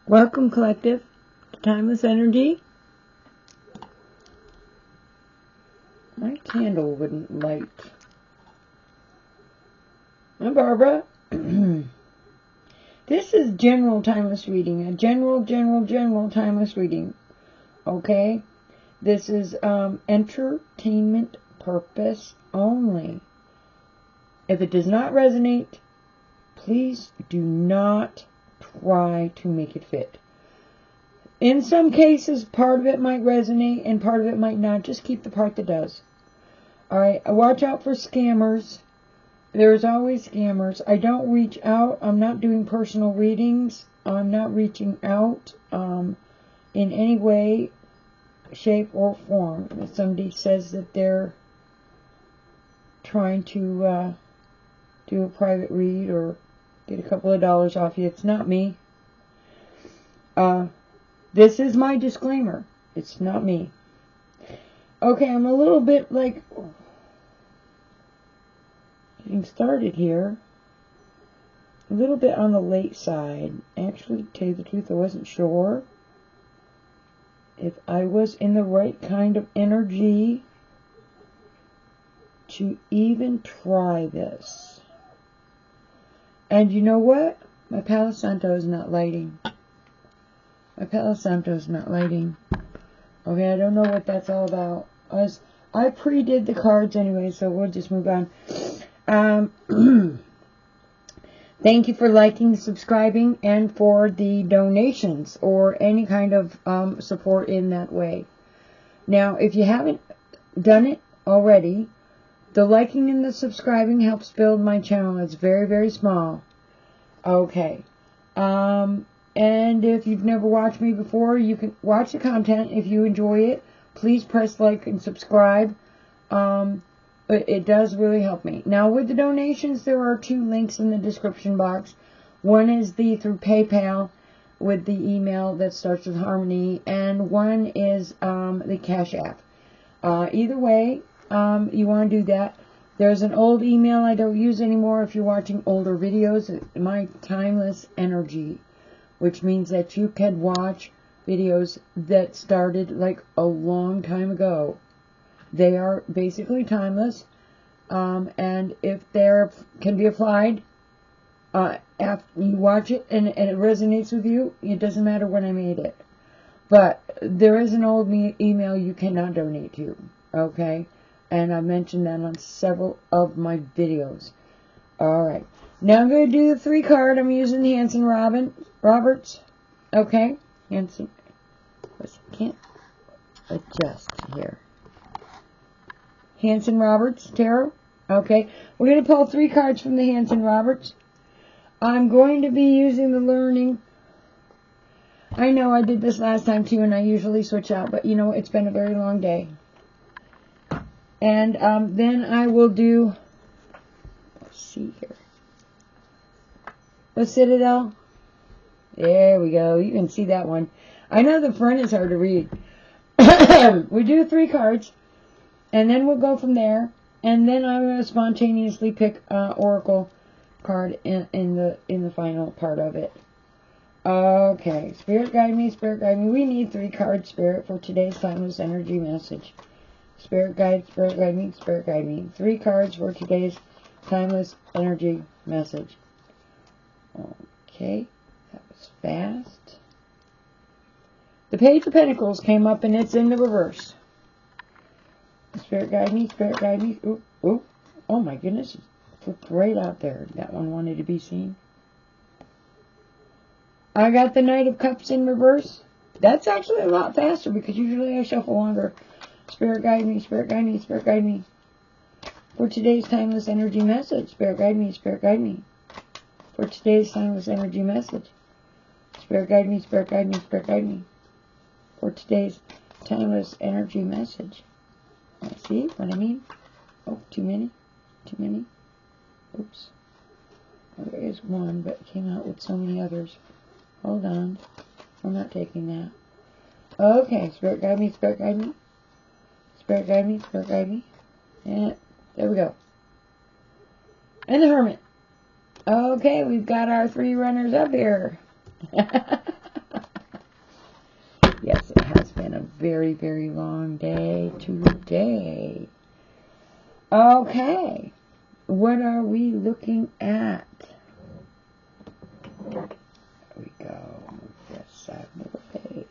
Welcome, Collective, to Timeless Energy. My candle wouldn't light. I'm Barbara. This is general timeless reading. A general timeless reading. Okay? This is entertainment purpose only. If it does not resonate, please do not try to make it fit. In some cases, part of it might resonate and part of it might not. Just keep the part that does. Alright, watch out for scammers. There's always scammers. I don't reach out. I'm not doing personal readings. I'm not reaching out in any way, shape, or form. If somebody says that they're trying to do a private read or get a couple of dollars off you, it's not me. This is my disclaimer. It's not me. Okay, I'm a little bit like getting started here. A little bit on the late side. Actually, to tell you the truth, I wasn't sure if I was in the right kind of energy to even try this. And you know what? My Palo Santo is not lighting. My Palo Santo is not lighting. Okay, I don't know what that's all about. I pre-did the cards anyway, so we'll just move on. Thank you for liking, subscribing, and for the donations or any kind of support in that way. Now, if you haven't done it already, the liking and the subscribing helps build my channel. It's very, very small. Okay. And if you've never watched me before, you can watch the content. If you enjoy it, please press like and subscribe. It does really help me. Now, with the donations, there are 2 links in the description box. One is through PayPal with the email that starts with Harmony, and one is the Cash App. Either way, you want to do that. There's an old email I don't use anymore if you're watching older videos. My Timeless Energy, which means that you can watch videos that started like a long time ago. They are basically timeless, and if they can be applied after you watch it and it resonates with you, it doesn't matter when I made it. But there is an old email you cannot donate to, okay? And I mentioned that on several of my videos. Alright. Now I'm going to do the 3 card. I'm using the Hanson Roberts. Okay. Hanson. I can't adjust here. Hanson Roberts Tarot. Okay. We're going to pull 3 cards from the Hanson Roberts. I'm going to be using the learning. I know I did this last time too, and I usually switch out, but you know, it's been a very long day. And then I will do, let's see here. The Citadel. There we go. You can see that one. I know the front is hard to read. We do 3 cards, and then we'll go from there. And then I'm going to spontaneously pick Oracle card in the final part of it. Okay, Spirit guide me, Spirit guide me. We need 3 cards, Spirit, for today's Timeless Energy message. Spirit guide me, Spirit guide me. 3 cards for today's Timeless Energy message. Okay, that was fast. The Page of Pentacles came up and it's in the reverse. Spirit guide me, Spirit guide me. Oop, oop. Oh my goodness, it flipped right out there. That one wanted to be seen. I got the Knight of Cups in reverse. That's actually a lot faster because usually I shuffle longer. Spirit guide me, Spirit guide me, Spirit guide me. For today's Timeless Energy message, Spirit guide me, Spirit guide me. For today's Timeless Energy message, Spirit guide me, Spirit guide me, Spirit guide me. For today's Timeless Energy message. See what I mean? Oh, too many? Too many? Oops. There is one, but it came out with so many others. Hold on. I'm not taking that. Okay, Spirit guide me, Spirit guide me. Spirit guide me, Spirit guide me. And there we go. And the Hermit. Okay, we've got our 3 runners up here. very, very long day today. Okay. What are we looking at? There we go. Move this side of the way.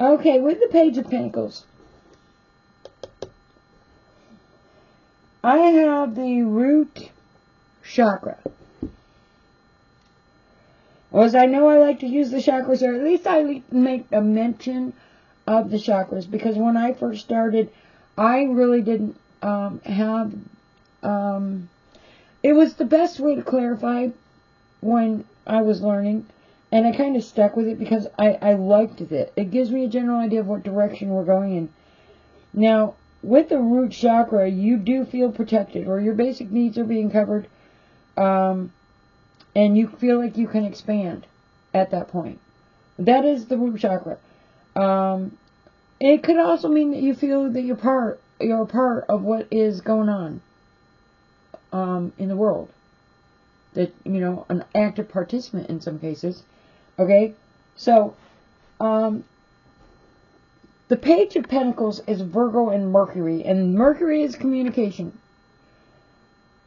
Okay, with the Page of Pentacles, I have the root chakra. Well, as I know, I like to use the chakras, or at least I make a mention of the chakras, because when I first started, I really didn't have, it was the best way to clarify when I was learning, and I kind of stuck with it because I liked it. It gives me a general idea of what direction we're going in. Now, with the root chakra, you do feel protected, or your basic needs are being covered, and you feel like you can expand at that point. That is the root chakra. It could also mean that you feel that you're a part of what is going on in the world. That, you know, an active participant in some cases. Okay? So, the Page of Pentacles is Virgo and Mercury, and Mercury is communication.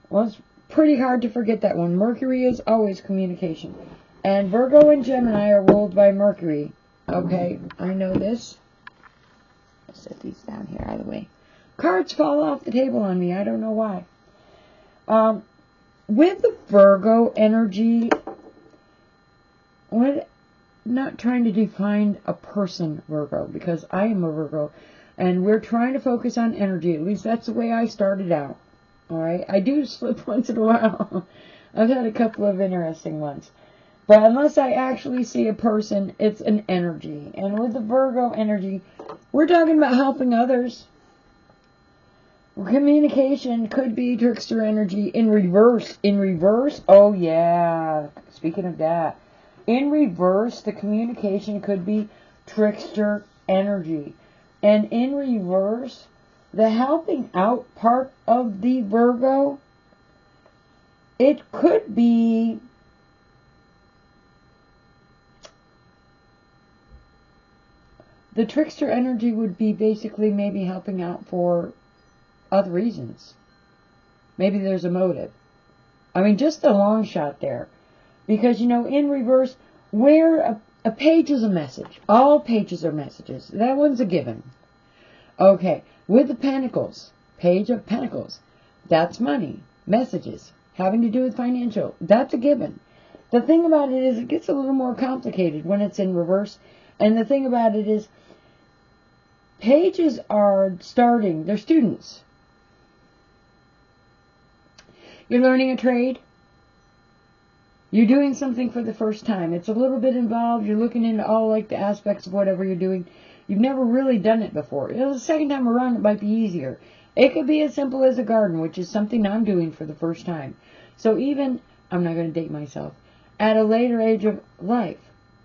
Well, it's pretty hard to forget that one. Mercury is always communication. And Virgo and Gemini are ruled by Mercury. Okay, I know this. I'll set these down here out of the way. Cards fall off the table on me. I don't know why. With the Virgo energy, not trying to define a person, Virgo, because I am a Virgo, and we're trying to focus on energy. At least that's the way I started out. Alright, I do slip once in a while. I've had a couple of interesting ones. But unless I actually see a person, it's an energy. And with the Virgo energy, we're talking about helping others. Communication could be trickster energy in reverse. In reverse, oh yeah, speaking of that. In reverse, the communication could be trickster energy. And in reverse, the helping out part of the Virgo, it could be the trickster energy would be basically maybe helping out for other reasons. Maybe there's a motive. I mean, just a long shot there. Because, you know, in reverse, where a page is a message. All pages are messages. That one's a given. Okay. With the Pentacles, Page of Pentacles, that's money, messages, having to do with financial. That's a given. The thing about it is it gets a little more complicated when it's in reverse. And the thing about it is pages are starting, they're students. You're learning a trade. You're doing something for the first time. It's a little bit involved. You're looking into all like the aspects of whatever you're doing. You've never really done it before. The second time around, it might be easier. It could be as simple as a garden, which is something I'm doing for the first time. So even, I'm not going to date myself, at a later age of life,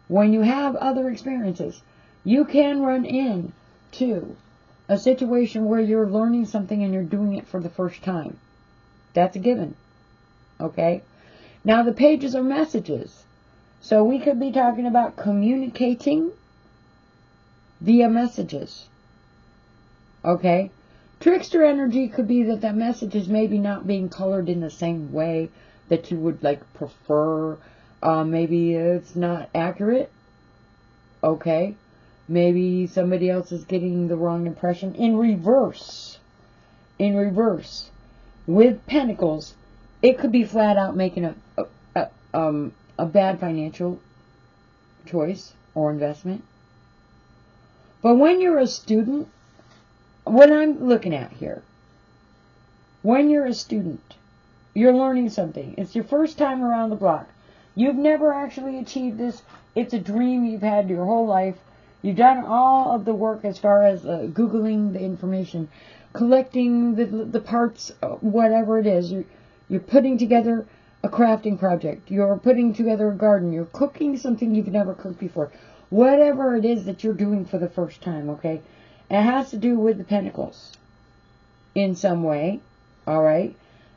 when you have other experiences, you can run into a situation where you're learning something and you're doing it for the first time. That's a given. Okay? Now the pages are messages. So we could be talking about communicating via messages. Okay? Trickster energy could be that message is maybe not being colored in the same way that you would like prefer. Maybe it's not accurate. Okay? Maybe somebody else is getting the wrong impression. In reverse, with Pentacles, it could be flat out making a bad financial choice or investment. But when you're a student, what I'm looking at here, when you're a student, you're learning something. It's your first time around the block. You've never actually achieved this. It's a dream you've had your whole life. You've done all of the work as far as Googling the information, collecting the parts, whatever it is. You're putting together a crafting project. You're putting together a garden. You're cooking something you've never cooked before. Whatever it is that you're doing for the first time, okay? It has to do with the pentacles in some way. All right.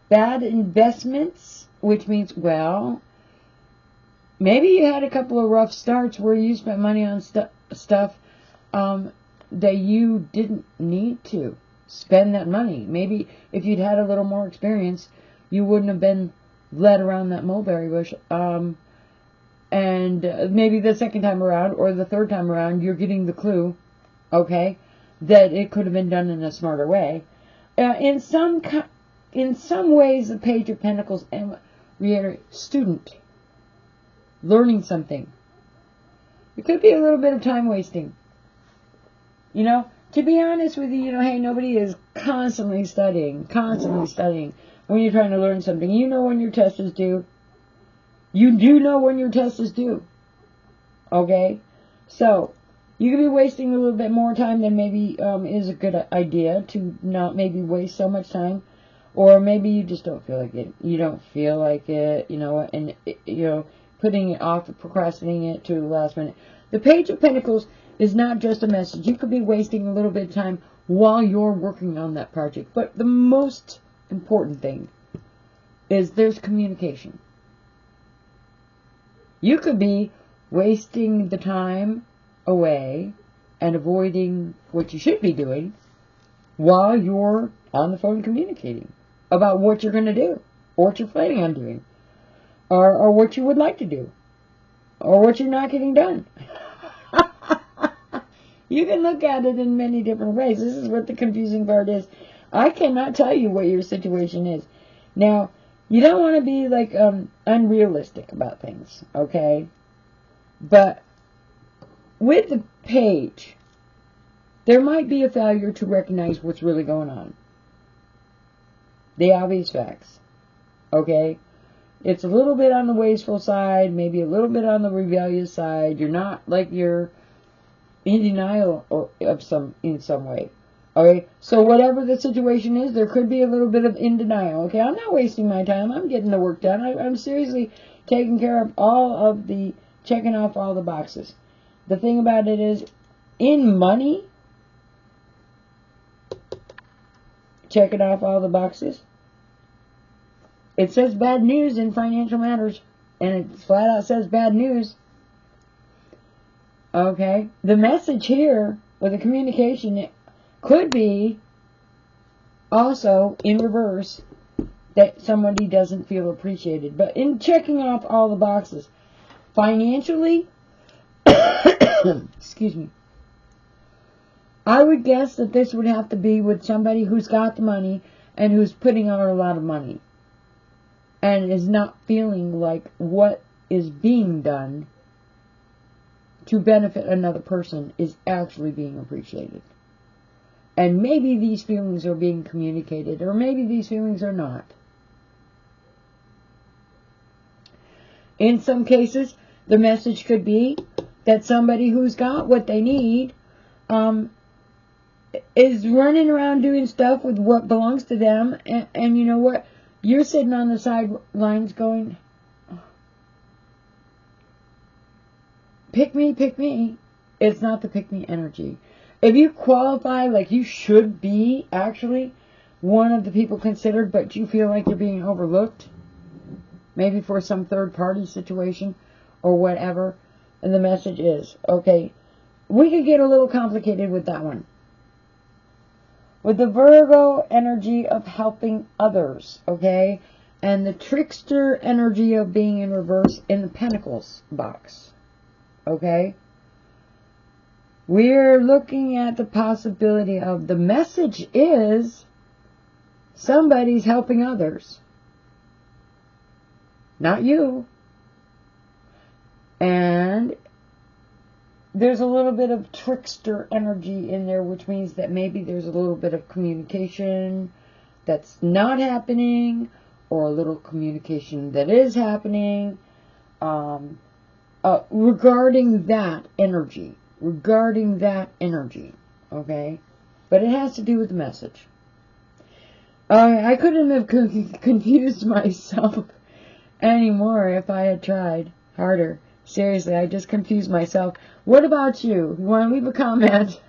Bad investments, which means, well, maybe you had a couple of rough starts where you spent money on stuff that you didn't need to spend that money. Maybe if you'd had a little more experience, you wouldn't have been led around that mulberry bush. And maybe the second time around or the third time around, you're getting the clue, okay, that it could have been done in a smarter way. In some ways, the Page of Pentacles and reiterate, student, learning something. It could be a little bit of time wasting. You know, to be honest with you, hey, nobody is constantly studying when you're trying to learn something. You know when your test is due. You do know when your test is due. Okay? So, you could be wasting a little bit more time than maybe is a good idea to not maybe waste so much time. Or maybe you just don't feel like it. You don't feel like it, and, putting it off, procrastinating it to the last minute. The Page of Pentacles is not just a message. You could be wasting a little bit of time while you're working on that project. But the most important thing is there's communication. You could be wasting the time away and avoiding what you should be doing while you're on the phone communicating about what you're going to do, or what you're planning on doing, or what you would like to do, or what you're not getting done. You can look at it in many different ways. This is what the confusing part is. I cannot tell you what your situation is. Now, you don't want to be like unrealistic about things, okay? But with the page, there might be a failure to recognize what's really going on. The obvious facts, okay? It's a little bit on the wasteful side, maybe a little bit on the rebellious side. You're not like you're in denial in some way. Okay, so whatever the situation is, there could be a little bit of in denial. Okay, I'm not wasting my time. I'm getting the work done. I'm seriously taking care of checking off all the boxes. The thing about it is, in money, checking off all the boxes, it says bad news in financial matters, and it flat out says bad news. Okay, the message here, or the communication, it could be also in reverse that somebody doesn't feel appreciated. But in checking off all the boxes, financially, excuse me, I would guess that this would have to be with somebody who's got the money and who's putting out a lot of money and is not feeling like what is being done to benefit another person is actually being appreciated. And maybe these feelings are being communicated, or maybe these feelings are not. In some cases, the message could be that somebody who's got what they need is running around doing stuff with what belongs to them, and you know what? You're sitting on the sidelines going, pick me, pick me. It's not the pick me energy. If you qualify like you should be actually one of the people considered, but you feel like you're being overlooked, maybe for some third party situation or whatever, and the message is, okay, we could get a little complicated with that one. With the Virgo energy of helping others, okay, and the trickster energy of being in reverse in the Pentacles box, okay, we're looking at the possibility of the message is somebody's helping others, not you. And there's a little bit of trickster energy in there, which means that maybe there's a little bit of communication that's not happening, or a little communication that is happening, regarding that energy. Okay? But it has to do with the message. I couldn't have confused myself anymore if I had tried harder. Seriously, I just confused myself. What about you? You want to leave a comment?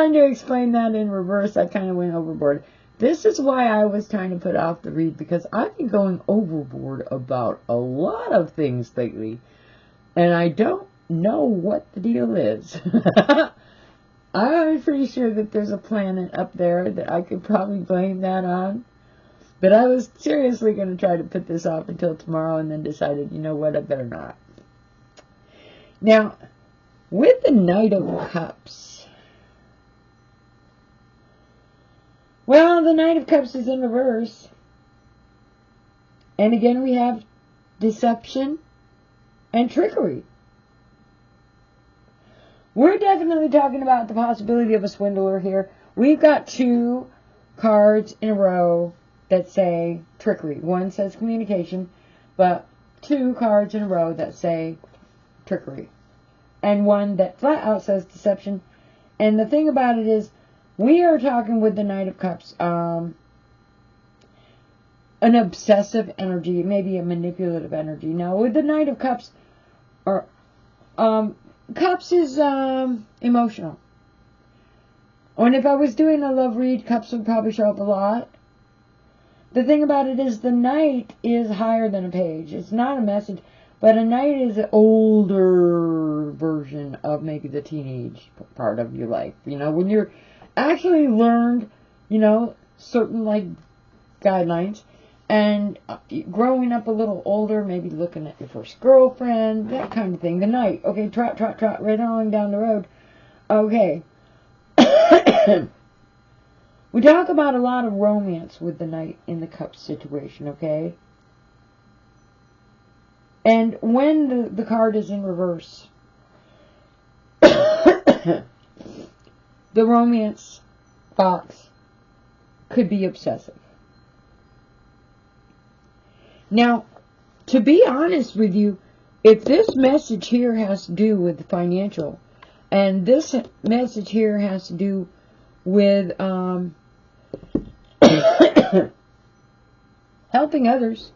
trying to explain that in reverse, I kind of went overboard. This is why I was trying to put off the read, because I've been going overboard about a lot of things lately. And I don't know what the deal is. I'm pretty sure that there's a planet up there that I could probably blame that on. But I was seriously going to try to put this off until tomorrow, and then decided, you know what, I better not. Now, with the Knight of Cups. Well, the Knight of Cups is in reverse. And again, we have deception and trickery. We're definitely talking about the possibility of a swindler here. We've got 2 cards in a row that say trickery. One says communication, but 2 cards in a row that say trickery. And one that flat out says deception. And the thing about it is, we are talking with the Knight of Cups, an obsessive energy, maybe a manipulative energy. Now, with the Knight of Cups, Cups is emotional. And if I was doing a love read, Cups would probably show up a lot. The thing about it is, the Knight is higher than a page. It's not a message, but a Knight is an older version of maybe the teenage part of your life. You know, when you're actually learned, you know, certain like guidelines, and growing up a little older, maybe looking at your first girlfriend, that kind of thing. The Knight, okay, trot, right on down the road. Okay. We talk about a lot of romance with the Knight in the Cups situation, okay? And when the card is in reverse, the romance box could be obsessive. Now, to be honest with you, if this message here has to do with financial, and this message here has to do with helping others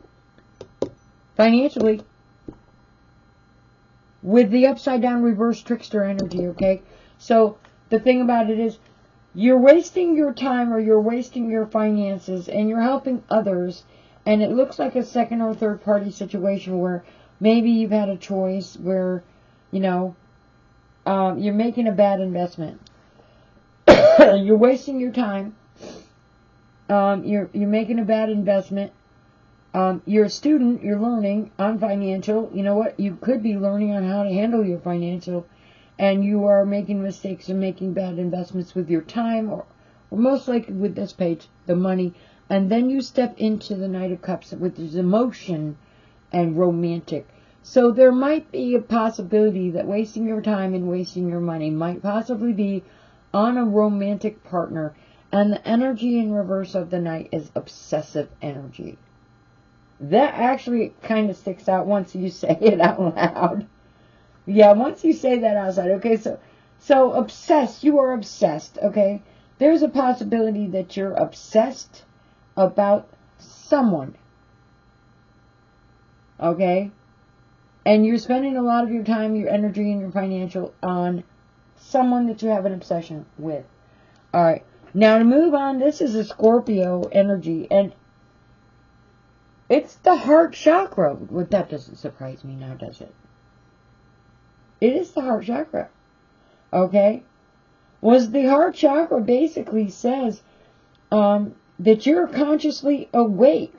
financially, with the upside down reverse trickster energy, okay? So the thing about it is, you're wasting your time or you're wasting your finances and you're helping others, and it looks like a second or third party situation where maybe you've had a choice where, you know, you're making a bad investment. You're wasting your time. You're making a bad investment. You're a student, you're learning on financial. You know what? You could be learning on how to handle your financial, and you are making mistakes and making bad investments with your time, or most likely with this page, the money. And then you step into the Knight of Cups with this emotion and romantic. So there might be a possibility that wasting your time and wasting your money might possibly be on a romantic partner. And the energy in reverse of the Knight is obsessive energy. That actually kind of sticks out once you say it out loud. Yeah, once you say that outside. Okay, so obsessed. You are obsessed, okay? There's a possibility that you're obsessed about someone. Okay? And you're spending a lot of your time, your energy, and your financial on someone that you have an obsession with. Alright. Now to move on, this is a Scorpio energy, and it's the heart chakra. Well, that doesn't surprise me now, does it? It is the heart chakra. Okay? Was the heart chakra basically says that you're consciously awake.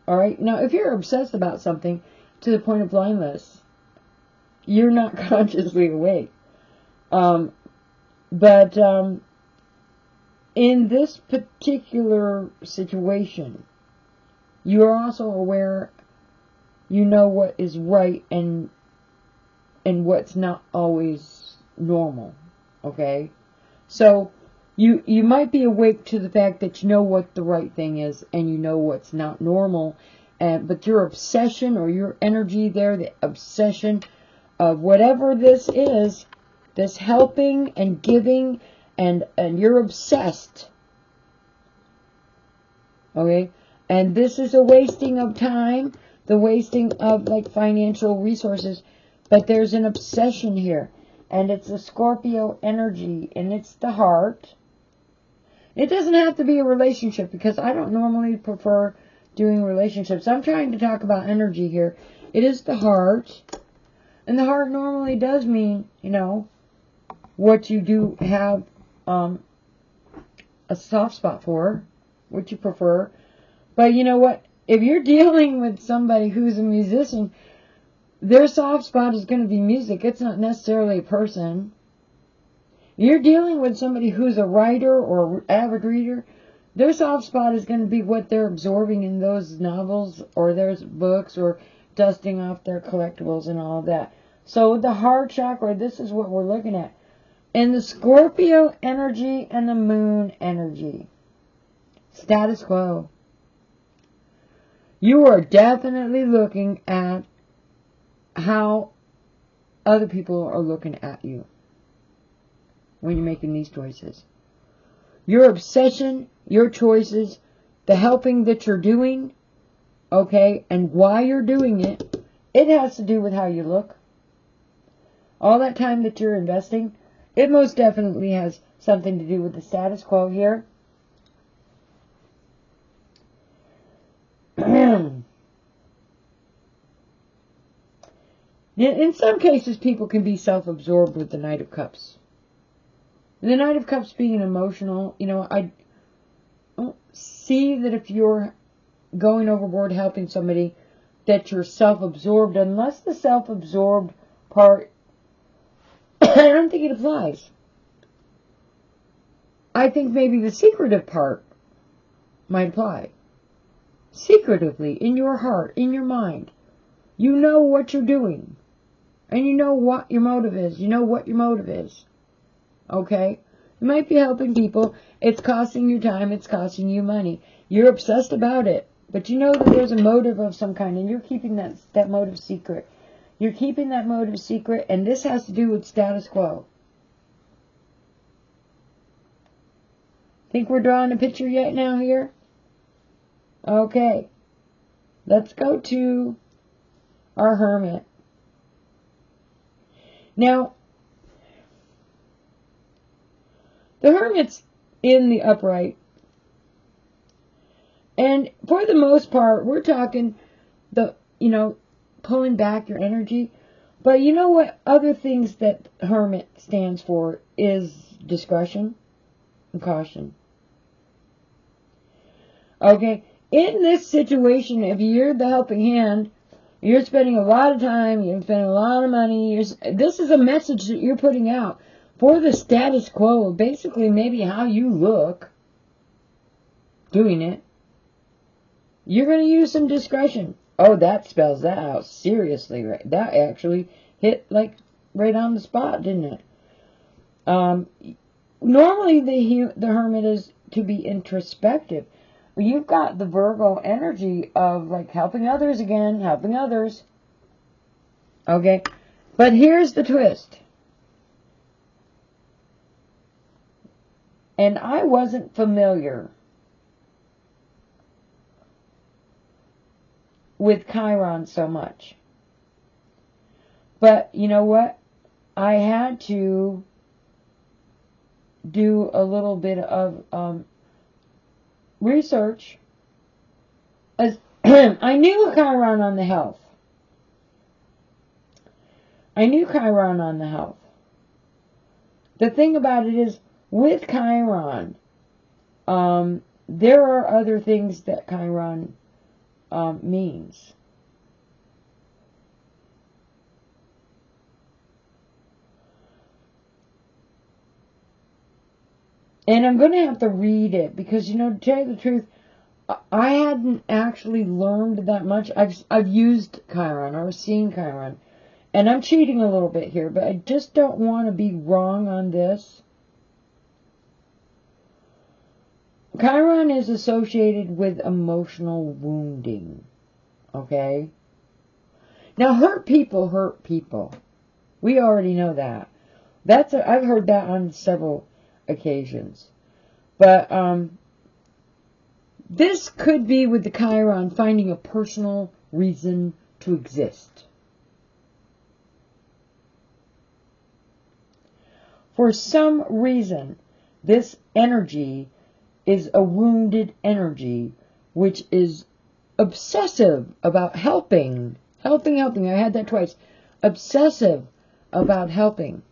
Alright? Now, if you're obsessed about something to the point of blindness, you're not consciously awake. But in this particular situation, you are also aware, you know what is right and what's not always normal, okay? So, you might be awake to the fact that you know what the right thing is and you know what's not normal, but your obsession or your energy there, the obsession of whatever this is, this helping and giving, and you're obsessed, okay? And this is a wasting of time, the wasting of like financial resources, but there's an obsession here. And it's a Scorpio energy, and it's the heart. It doesn't have to be a relationship, because I don't normally prefer doing relationships. I'm trying to talk about energy here. It is the heart. And the heart normally does mean, you know, what you do have a soft spot for, what you prefer. But you know what? If you're dealing with somebody who's a musician, their soft spot is going to be music. It's not necessarily a person. You're dealing with somebody who's a writer or avid reader. Their soft spot is going to be what they're absorbing in those novels or their books, or dusting off their collectibles and all of that. So the heart chakra, this is what we're looking at. And the Scorpio energy and the moon energy. Status quo. You are definitely looking at how other people are looking at you when you're making these choices. Your obsession, your choices, the helping that you're doing, okay, and why you're doing it, it has to do with how you look. All that time that you're investing, it most definitely has something to do with the status quo here. In some cases, people can be self-absorbed with the Knight of Cups. The Knight of Cups being emotional, you know, I don't see that if you're going overboard helping somebody, that you're self-absorbed, unless the self-absorbed part, I don't think it applies. I think maybe the secretive part might apply. Secretively, in your heart, in your mind, you know what you're doing. And you know what your motive is. You know what your motive is. Okay? You might be helping people. It's costing you time. It's costing you money. You're obsessed about it. But you know that there's a motive of some kind. And you're keeping that motive secret. You're keeping that motive secret. And this has to do with status quo. Think we're drawing a picture yet now here? Okay. Let's go to our Hermit. Now, the Hermit's in the upright. And for the most part, we're talking pulling back your energy. But you know what other things that Hermit stands for is discretion and caution. Okay, in this situation, if you're the helping hand, you're spending a lot of time, you're spending a lot of money, this is a message that you're putting out for the status quo, basically maybe how you look doing it. You're going to use some discretion. Oh, that spells that out seriously, right? That actually hit like right on the spot, didn't it? Normally the Hermit is to be introspective. You've got the Virgo energy of like helping others again, helping others. Okay, but here's the twist. And I wasn't familiar with Chiron so much. But you know what? I had to do a little bit of research, as I knew Chiron on the health. I knew Chiron on the health. The thing about it is, with Chiron, there are other things that Chiron means. And I'm going to have to read it because, you know, to tell you the truth, I hadn't actually learned that much. I've used Chiron. I was seeing Chiron. And I'm cheating a little bit here, but I just don't want to be wrong on this. Chiron is associated with emotional wounding. Okay? Now, hurt people hurt people. We already know that. I've heard that on several occasions. But this could be with the Chiron finding a personal reason to exist. For some reason, this energy is a wounded energy, which is obsessive about helping. Helping. I had that twice. Obsessive about helping.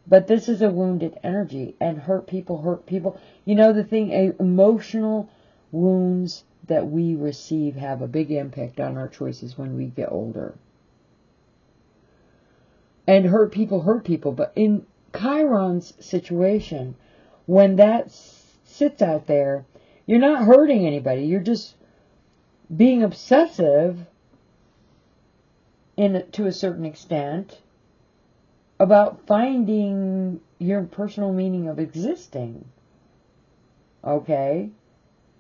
But this is a wounded energy, and hurt people. You know the thing, emotional wounds that we receive have a big impact on our choices when we get older. And hurt people. But in Chiron's situation, when that sits out there, you're not hurting anybody. You're just being obsessive to a certain extent about finding your personal meaning of existing. Okay?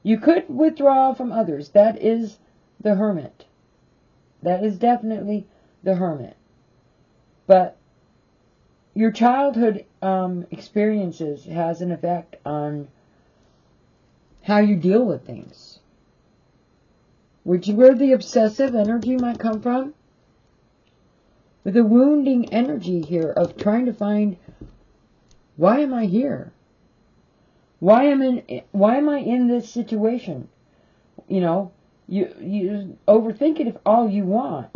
You could withdraw from others. That is the hermit. That is definitely the hermit. But your childhood experiences has an effect on how you deal with things. Which is where the obsessive energy might come from. With a wounding energy here of trying to find, why am I here? Why am I in this situation? You know, you overthink it all you want.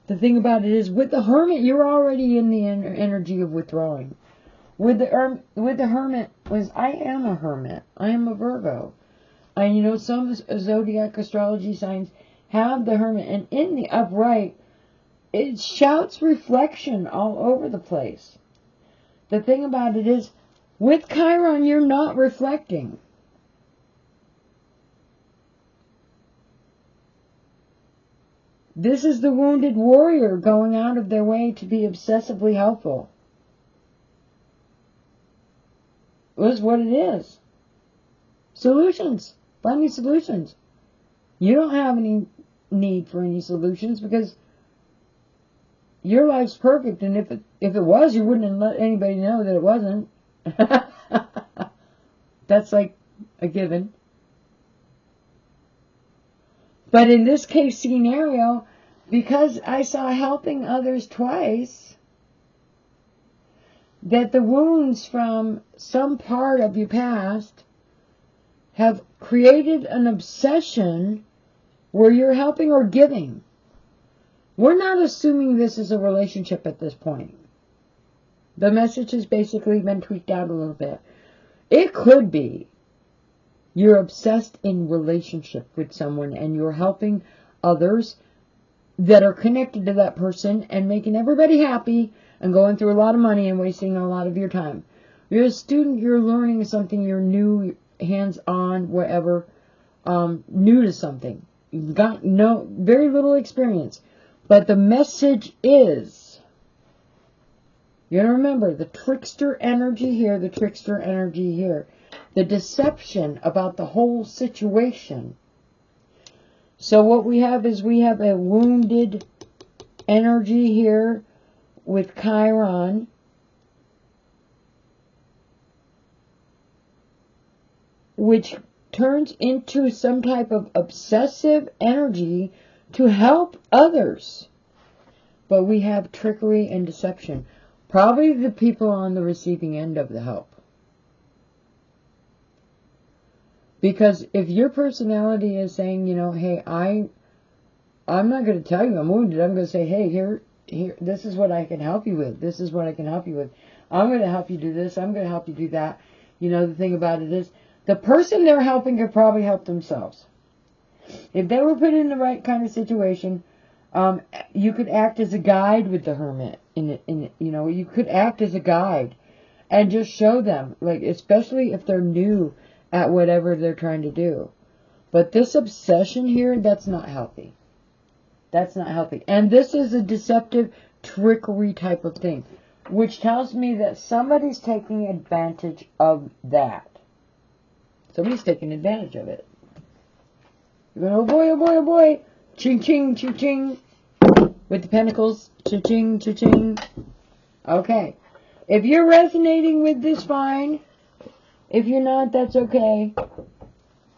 The thing about it is, with the hermit, you're already in the energy of withdrawing. With the hermit, I am a hermit. I am a Virgo. And you know, some zodiac astrology signs have the hermit, and in the upright, it shouts reflection all over the place. The thing about it is, with Chiron, you're not reflecting. This is the wounded warrior going out of their way to be obsessively helpful. That's what it is. Solutions. Find me solutions. You don't have any need for any solutions because your life's perfect, and if it was, you wouldn't have let anybody know that it wasn't. That's like a given. But in this case scenario, because I saw helping others twice, that the wounds from some part of your past have created an obsession where you're helping or giving. We're not assuming this is a relationship at this point. The message has basically been tweaked out a little bit. It could be you're obsessed in relationship with someone and you're helping others that are connected to that person and making everybody happy and going through a lot of money and wasting a lot of your time. You're a student, you're learning something, you're new, hands-on, whatever, new to something. You've got very little experience. But the message is, you gotta remember, the trickster energy here, the trickster energy here. The deception about the whole situation. So what we have is we have a wounded energy here with Chiron. Which turns into some type of obsessive energy to help others. But we have trickery and deception. Probably the people on the receiving end of the help. Because if your personality is saying, you know, hey, I'm not going to tell you I'm wounded. I'm going to say, hey, here, this is what I can help you with. This is what I can help you with. I'm going to help you do this. I'm going to help you do that. You know, the thing about it is, the person they're helping could probably help themselves. If they were put in the right kind of situation, you could act as a guide with the hermit. You could act as a guide and just show them, like, especially if they're new at whatever they're trying to do. But this obsession here, that's not healthy. That's not healthy. And this is a deceptive trickery type of thing, which tells me that somebody's taking advantage of that. Somebody's taking advantage of it. You're going, oh boy, oh boy, oh boy. Ching, ching, ching, ching. With the pentacles. Ching, ching, ching, ching. Okay. If you're resonating with this, fine. If you're not, that's okay.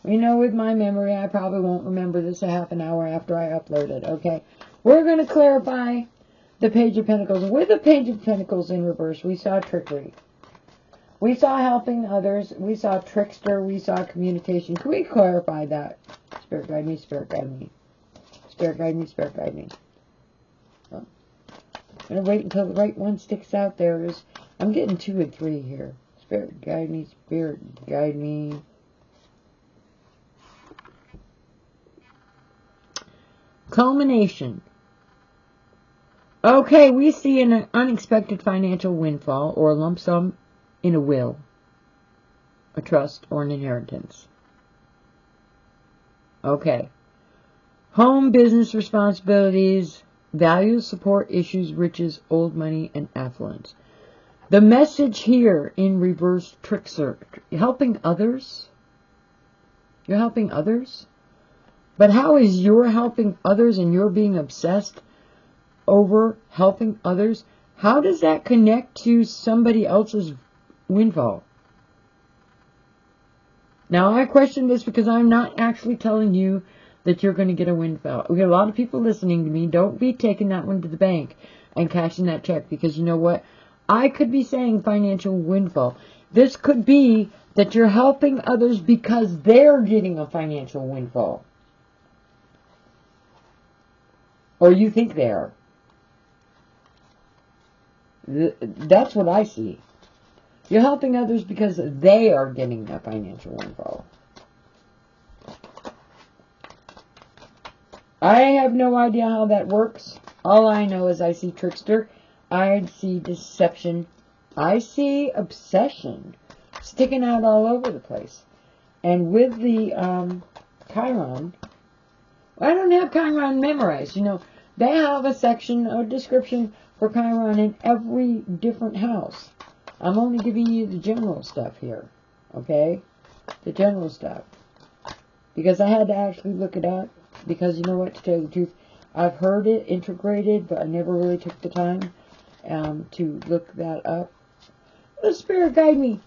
You know, with my memory, I probably won't remember this a half an hour after I upload it, okay? We're going to clarify the Page of Pentacles. With the Page of Pentacles in reverse, we saw trickery. We saw helping others. We saw trickster. We saw communication. Can we clarify that? Spirit guide me, spirit guide me. Spirit guide me, spirit guide me. Oh. I'm going to wait until the right one sticks out there. I'm getting 2 and 3 here. Spirit guide me, spirit guide me. Culmination. Okay, we see an unexpected financial windfall or a lump sum in a will, a trust, or an inheritance. Okay. Home, business responsibilities, values, support, issues, riches, old money, and affluence. The message here in reverse trickster, helping others. You're helping others? But how is your helping others and you're being obsessed over helping others? How does that connect to somebody else's windfall? Now, I question this because I'm not actually telling you that you're going to get a windfall. We have a lot of people listening to me. Don't be taking that one to the bank and cashing that check, because you know what? I could be saying financial windfall. This could be that you're helping others because they're getting a financial windfall. Or you think they are. That's what I see. You're helping others because they are getting a financial windfall. I have no idea how that works. All I know is I see trickster. I see deception. I see obsession sticking out all over the place. And with the Chiron, I don't have Chiron memorized. You know, they have a section, a description for Chiron in every different house. I'm only giving you the general stuff here. Okay? The general stuff. Because I had to actually look it up. Because you know what, to tell you the truth, I've heard it integrated, but I never really took the time to look that up. The Spirit guide me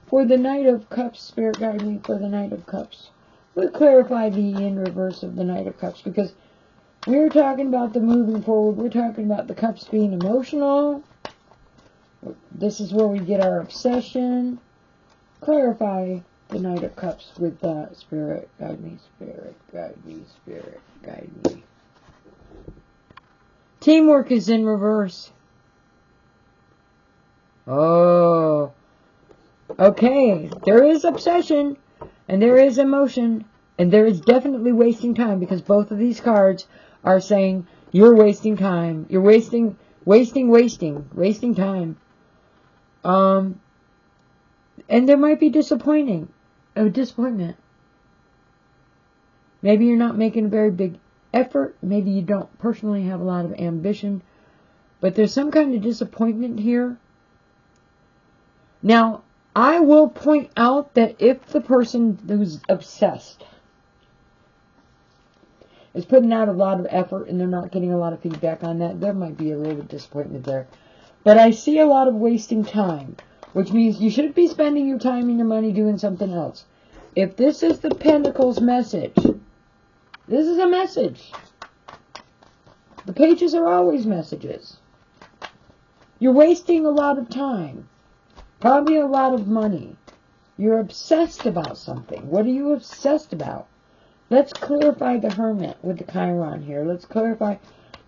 for the Knight of Cups. Spirit guide me for the Knight of Cups. We'll clarify the in reverse of the Knight of Cups, because we're talking about the moving forward. We're talking about the cups being emotional. This is where we get our obsession. Clarify the Knight of Cups with that. Spirit guide me, spirit guide me, spirit guide me. Teamwork is in reverse. Oh. Okay. There is obsession. And there is emotion. And there is definitely wasting time. Because both of these cards are saying you're wasting time. You're wasting time. And there might be disappointment. Maybe you're not making a very big effort. Maybe you don't personally have a lot of ambition. But there's some kind of disappointment here. Now, I will point out that if the person who's obsessed is putting out a lot of effort and they're not getting a lot of feedback on that, there might be a little bit of disappointment there. But I see a lot of wasting time, which means you should be spending your time and your money doing something else. If this is the Pentacles message, this is a message. The pages are always messages. You're wasting a lot of time. Probably a lot of money. You're obsessed about something. What are you obsessed about? Let's clarify the Hermit with the Chiron here. Let's clarify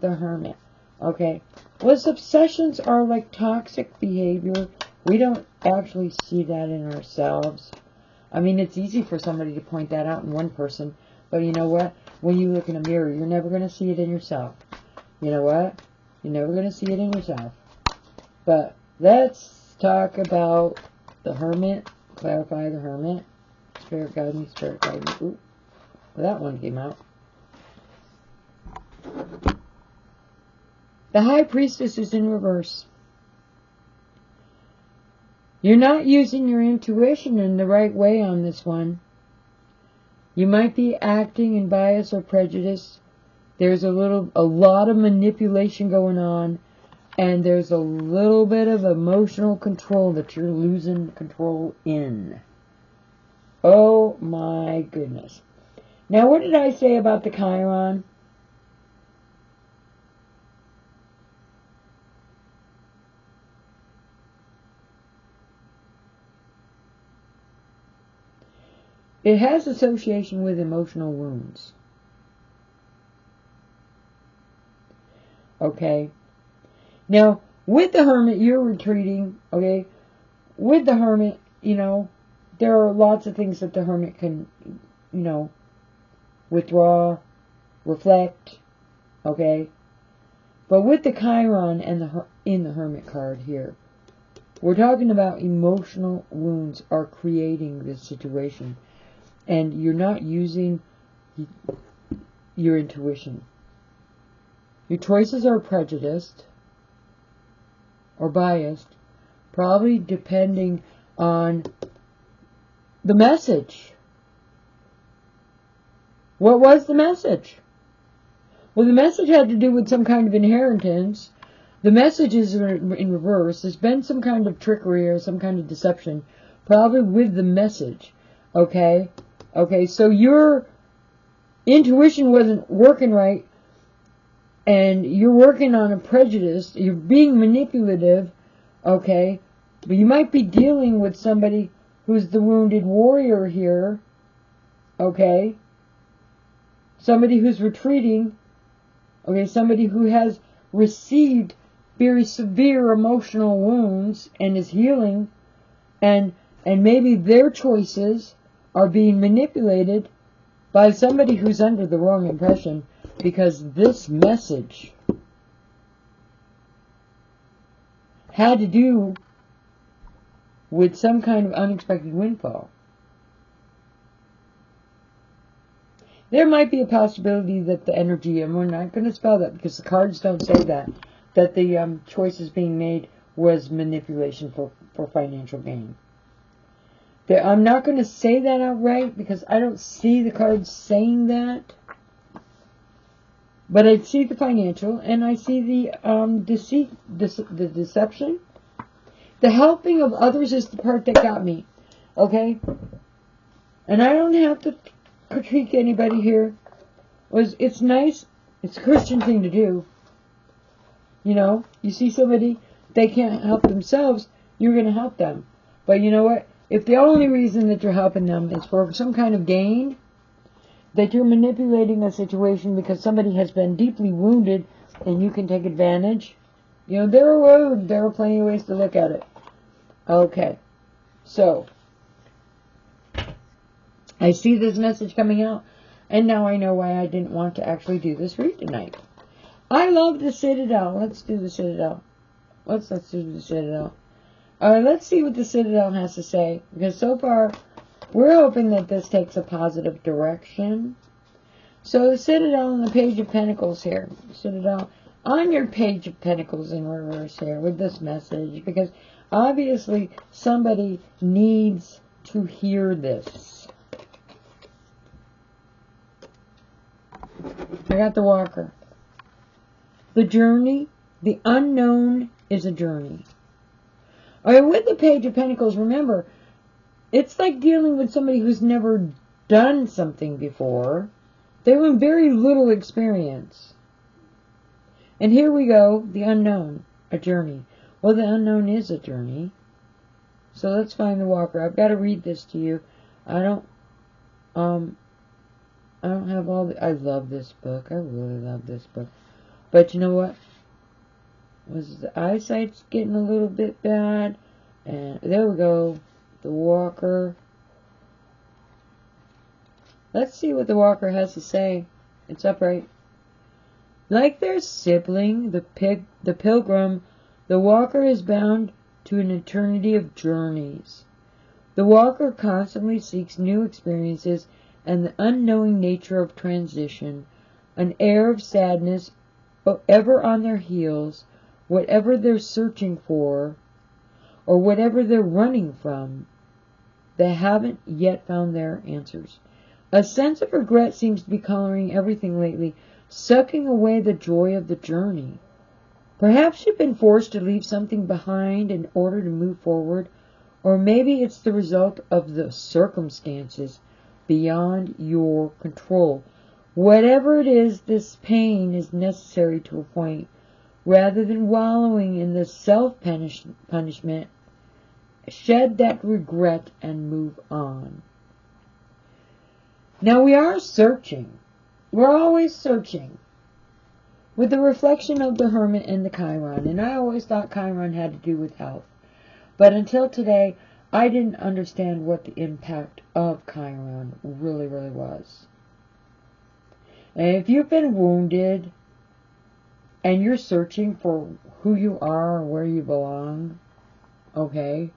the Hermit. Okay. Well, obsessions are like toxic behavior. We don't actually see that in ourselves. I mean, it's easy for somebody to point that out in one person. But you know what? When you look in a mirror, you're never going to see it in yourself. You know what? You're never going to see it in yourself. But let's talk about the Hermit. Clarify the Hermit. Spirit guide me, spirit guide me. Ooh, well, that one came out. The High Priestess is in reverse. You're not using your intuition in the right way on this one. You might be acting in bias or prejudice. There's a lot of manipulation going on. And there's a little bit of emotional control that you're losing control in. Oh my goodness. Now, what did I say about the Chiron? it has association with emotional wounds. Okay. Now, with the Hermit, you're retreating. Okay. With the Hermit, there are lots of things that the Hermit can, withdraw, reflect. Okay. But with the Chiron and in the Hermit card here, we're talking about emotional wounds are creating this situation. And you're not using your intuition. Your choices are prejudiced or biased, probably depending on the message. What was the message? Well, the message had to do with some kind of inheritance. The message is in reverse. There's been some kind of trickery or some kind of deception, probably with the message. Okay? Okay, so your intuition wasn't working right, and you're working on a prejudice. You're being manipulative, okay? But you might be dealing with somebody who's the wounded warrior here, okay? Somebody who's retreating, okay? Somebody who has received very severe emotional wounds and is healing, and maybe their choices are being manipulated by somebody who's under the wrong impression, because this message had to do with some kind of unexpected windfall. There might be a possibility that the energy, and we're not going to spell that because the cards don't say that the choices being made was manipulation for financial gain. I'm not going to say that outright because I don't see the cards saying that. But I see the financial, and I see the deceit, the deception. The helping of others is the part that got me. Okay? And I don't have to critique anybody here. It's nice. It's a Christian thing to do. You see somebody, they can't help themselves, you're going to help them. But you know what? If the only reason that you're helping them is for some kind of gain, that you're manipulating a situation because somebody has been deeply wounded and you can take advantage, there are plenty of ways to look at it. Okay. So, I see this message coming out, and now I know why I didn't want to actually do this read tonight. I love the Citadel. Let's do the Citadel. Let's do the Citadel. Let's see what the Citadel has to say, because so far we're hoping that this takes a positive direction. So the Citadel on the Page of Pentacles here. Citadel on your Page of Pentacles in reverse here with this message, because obviously somebody needs to hear this. I got the Walker. The journey, the unknown is a journey. Alright, with the Page of Pentacles, remember, it's like dealing with somebody who's never done something before. They have very little experience. And here we go, the unknown, a journey. Well, the unknown is a journey. So let's find the Walker. I've got to read this to you. I don't have all the... I love this book. I really love this book. But you know what? The eyesight's getting a little bit bad. And there we go. The Walker. Let's see what the Walker has to say. It's upright. Like their sibling, the Pilgrim, the Walker is bound to an eternity of journeys. The Walker constantly seeks new experiences and the unknowing nature of transition, an air of sadness ever on their heels, whatever they're searching for, or whatever they're running from. They haven't yet found their answers. A sense of regret seems to be coloring everything lately, sucking away the joy of the journey. Perhaps you've been forced to leave something behind in order to move forward, or maybe it's the result of the circumstances beyond your control. Whatever it is, this pain is necessary to a point. Rather than wallowing in the self-punishment, shed that regret and move on. Now we are searching. We're always searching. With the reflection of the Hermit and the Chiron. And I always thought Chiron had to do with health. But until today, I didn't understand what the impact of Chiron really, really was. And if you've been wounded and you're searching for who you are or where you belong, okay,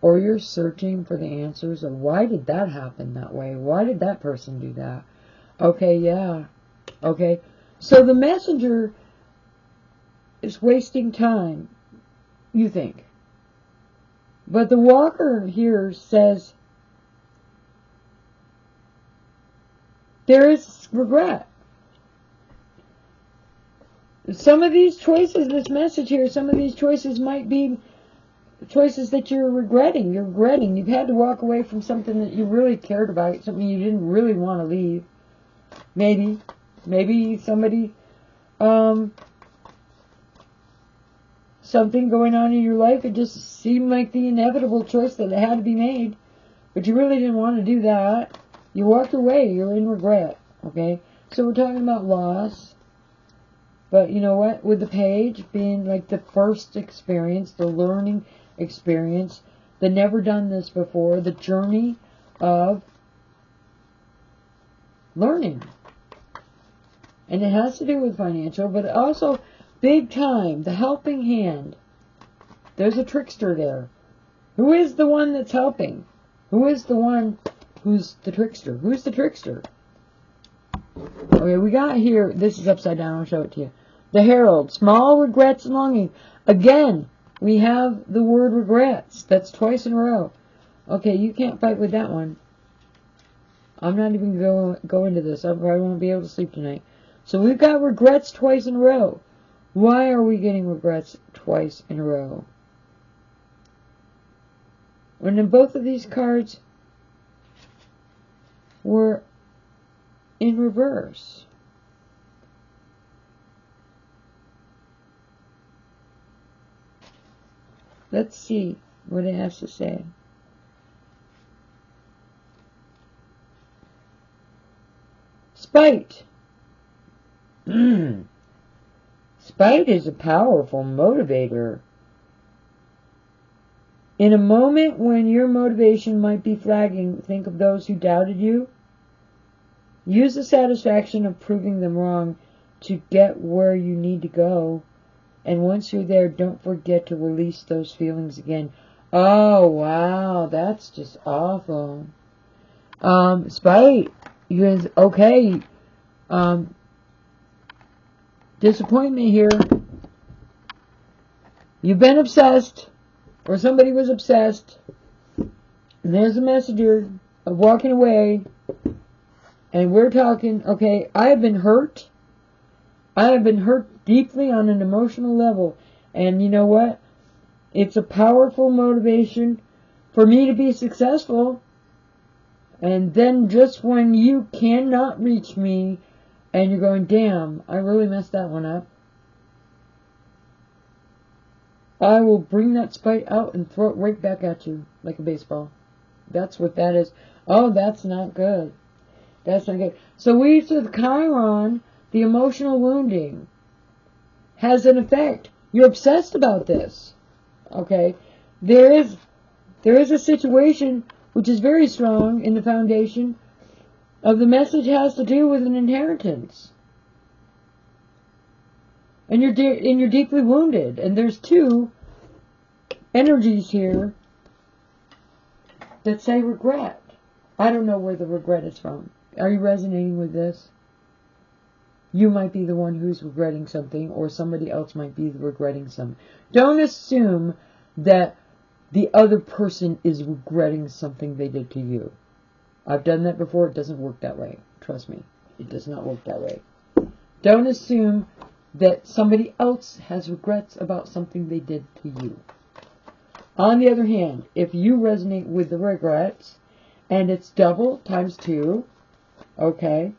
or you're searching for the answers of why did that happen that way? Why did that person do that? Okay, yeah. Okay. So the messenger is wasting time, you think. But the walker here says there is regret. Some of these choices, this message here, some of these choices might be choices that you're regretting. You're regretting. You've had to walk away from something that you really cared about, something you didn't really want to leave. Maybe somebody, something going on in your life, it just seemed like the inevitable choice that had to be made, but you really didn't want to do that. You walked away. You're in regret, okay? So we're talking about loss, but you know what? With the page being like the first experience, the learning experience, the never done this before, the journey of learning. And it has to do with financial, but also big time, the helping hand. There's a trickster there. Who is the one that's helping? Who is the one who's the trickster? Who's the trickster? Okay, we got here, this is upside down, I'll show it to you. The Herald, small regrets and longing. Again, we have the word regrets. That's twice in a row. Okay, you can't fight with that one. I'm not even going to go into this. I probably won't be able to sleep tonight. So we've got regrets twice in a row. Why are we getting regrets twice in a row? When in both of these cards were in reverse. Let's see what it has to say. Spite. Spite is a powerful motivator. In a moment when your motivation might be flagging, think of those who doubted you. Use the satisfaction of proving them wrong to get where you need to go. And once you're there, don't forget to release those feelings again. Oh, wow, that's just awful. Spite. You guys, okay. Disappointment here. You've been obsessed, or somebody was obsessed, and there's a messenger of walking away, and we're talking, okay, I have been hurt. I have been hurt deeply on an emotional level, and you know what? It's a powerful motivation for me to be successful, and then just when you cannot reach me, and you're going, damn, I really messed that one up, I will bring that spite out and throw it right back at you like a baseball. That's what that is. Oh, that's not good. That's not good. So we said Chiron, the emotional wounding, has an effect. You're obsessed about this. Okay? There is a situation which is very strong in the foundation of the message has to do with an inheritance. And you're deeply wounded. And there's two energies here that say regret. I don't know where the regret is from. Are you resonating with this? You might be the one who's regretting something, or somebody else might be regretting something. Don't assume that the other person is regretting something they did to you. I've done that before. It doesn't work that way. Trust me. It does not work that way. Don't assume that somebody else has regrets about something they did to you. On the other hand, if you resonate with the regrets, and it's double times 2, okay,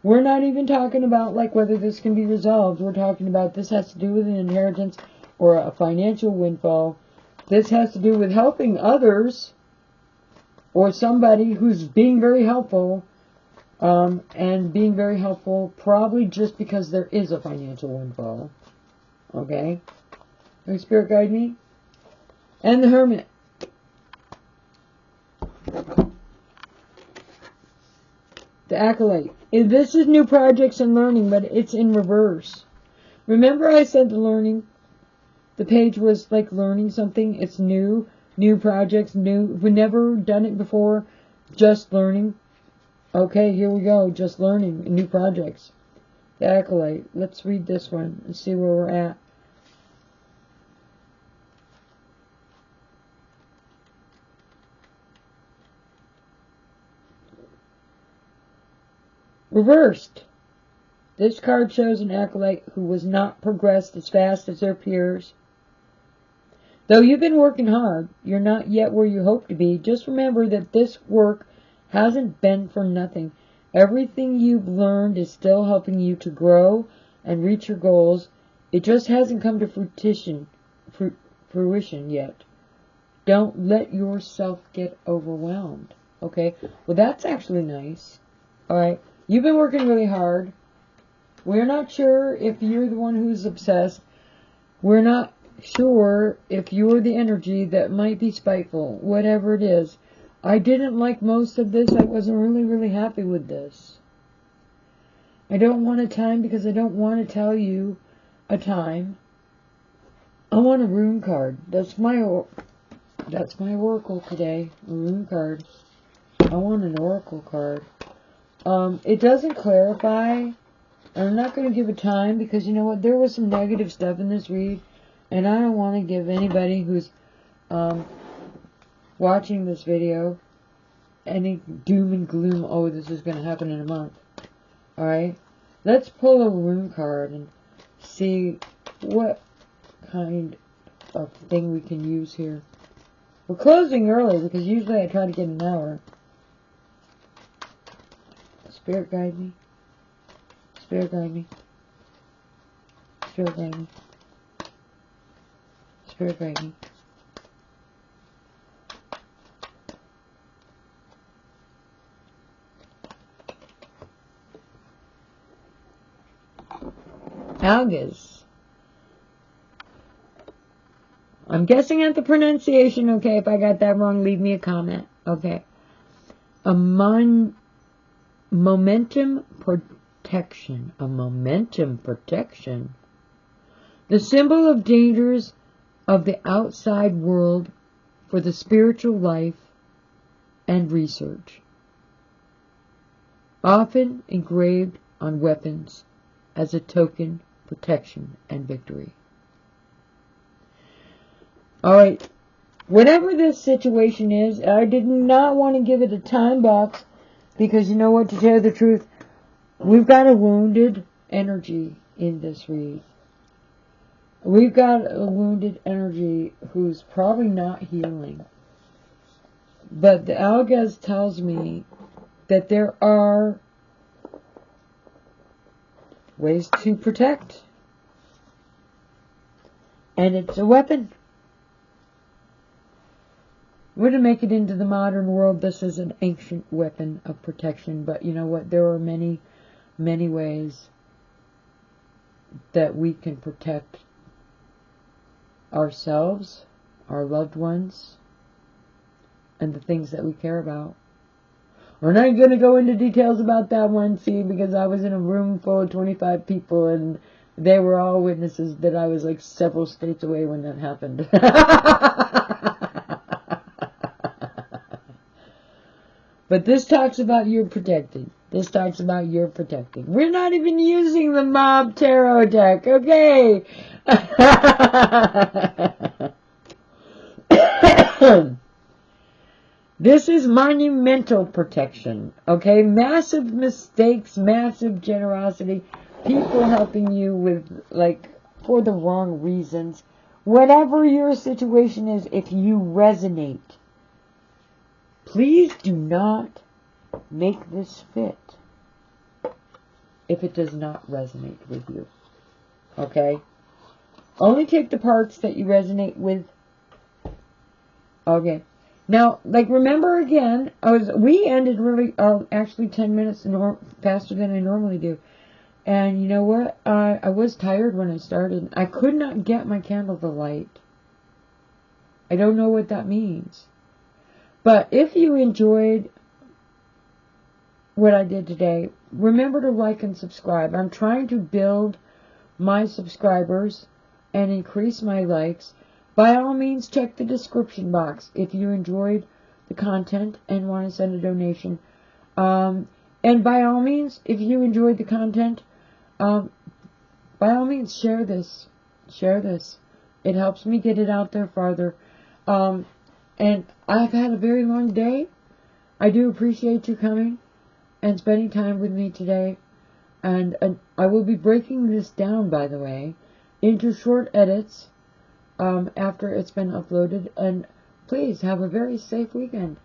we're not even talking about like whether this can be resolved. We're talking about this has to do with an inheritance or a financial windfall. This has to do with helping others, or somebody who's being very helpful, and being very helpful, probably just because there is a financial windfall. Okay? Holy Spirit, guide me. And the Hermit. The Acolyte. This is new projects and learning, but it's in reverse. Remember I said the learning? The page was like learning something. It's new. New projects. New. We've never done it before. Just learning. Okay, here we go. Just learning. New projects. The Acolyte. Let's read this one and see where we're at. Reversed. This card shows an acolyte who was not progressed as fast as their peers. Though you've been working hard, you're not yet where you hope to be. Just remember that this work hasn't been for nothing. Everything you've learned is still helping you to grow and reach your goals. It just hasn't come to fruition yet. Don't let yourself get overwhelmed. Okay? Well, that's actually nice. Alright? You've been working really hard. We're not sure if you're the one who's obsessed. We're not sure if you're the energy that might be spiteful. Whatever it is. I didn't like most of this. I wasn't really happy with this. I don't want a time because I don't want to tell you a time. I want a rune card. That's my oracle today. A rune card. I want an oracle card. It doesn't clarify. I'm not going to give a time because you know what? There was some negative stuff in this read. And I don't want to give anybody who's watching this video any doom and gloom. Oh, this is going to happen in a month. Alright? Let's pull a rune card and see what kind of thing we can use here. We're closing early because usually I try to get an hour. Spirit guide me. Spirit guide me. Spirit guide me. Spirit guide me. Algas. I'm guessing at the pronunciation, okay? If I got that wrong, leave me a comment, okay? A momentum protection. A momentum protection. The symbol of dangers of the outside world for the spiritual life and research. Often engraved on weapons as a token, protection, and victory. Alright, whatever this situation is, I did not want to give it a time box because you know what, to tell you the truth, we've got a wounded energy in this read. We've got a wounded energy who's probably not healing. But the Algas tells me that there are ways to protect. And it's a weapon. We're to make it into the modern world. This is an ancient weapon of protection. But you know what? There are many ways that we can protect ourselves, our loved ones, and the things that we care about. We're not going to go into details about that one, see, because I was in a room full of 25 people and they were all witnesses that I was like several states away when that happened. But this talks about you're protecting. This talks about you're protecting. We're not even using the Mob Tarot deck, okay? This is monumental protection, okay? Massive mistakes, massive generosity, people helping you with, like, for the wrong reasons. Whatever your situation is, if you resonate, please do not make this fit if it does not resonate with you, okay? Only take the parts that you resonate with, okay? Now, like, remember again, we ended really, actually 10 minutes faster than I normally do. And you know what? I was tired when I started. I could not get my candle to light. I don't know what that means. But if you enjoyed what I did today, remember to like and subscribe. I'm trying to build my subscribers and increase my likes. By all means, check the description box if you enjoyed the content and want to send a donation. And by all means, if you enjoyed the content, by all means, share this. Share this. It helps me get it out there farther. And I've had a very long day. I do appreciate you coming and spending time with me today. And I will be breaking this down, by the way, into short edits after it's been uploaded. And please have a very safe weekend.